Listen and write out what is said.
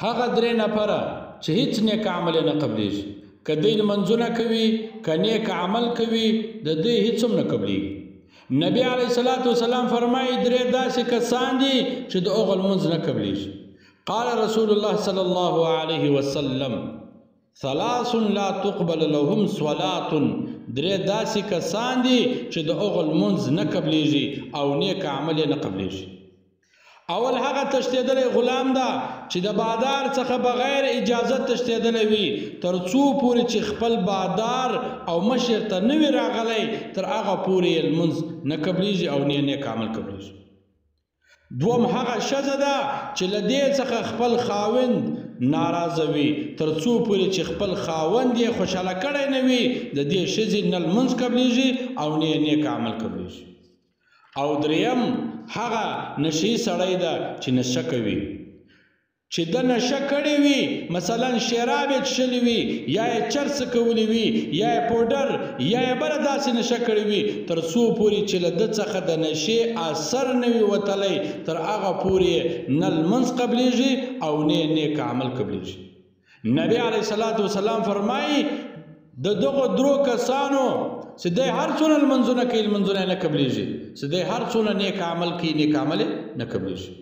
هغه درې نفره چې هیڅ نیک عمل نه قبلیږي، که دوی لمونځونه کوي که نیک عمل کوي د دوی هیڅ هم نه قبلیږي. نبی علیه الصلاة والسلام فرمایي درې داسې کسان دي چې د هغو لمونځ نه قبلیږي. قال رسول الله صلی الله علیه وسلم ثلاث لا تقبل لهم صلاة، درې داسې کسان دي چې د هغو لمونځ نه قبلیږي او نیک عمل یې نه قبلیږي. اول هغه تښتېدلی غلام ده چې د بادار څخه بغیر اجازت تښتېدلی وي، تر څو پورې چې خپل بادار او مشر ته نه وي راغلی تر هغه پورې یې لمونځ نه قبلیږي او نه یې نیک عمل قبلیږي. دوم هغه ښځه ده چې له دې څخه خپل خاوند ناراضه وي، تر څو پورې چې خپل خاوند یې خوشحاله کړی نه وي د دې ښځې نه لمونځ قبلیږي او نه یې نیک عمل قبلیږي. او دریم هغه نشي سړی ده چې نشه کوي، چې د نشه کړې وي، مثلا شراب یې څښلي وي یا یې چرس کولی وي یا یې پوډر یا یې بله داسې نشه کړې وي، تر څو پورې چې له ده څخه د نشې اثر نه وي وتلی تر هغه پورې نه لمونځ قبلیږي او نه یې نیک عمل قبلیږي. نبی علیه الصلاة والسلام فرمایي د دغو درو کسانو چې دی هر څونه لمونځونه کوي لمونځونه یې نه قبلیږي، چې دی هر څونه نیک عمل کوي نیک عمل یې نه قبلیږي.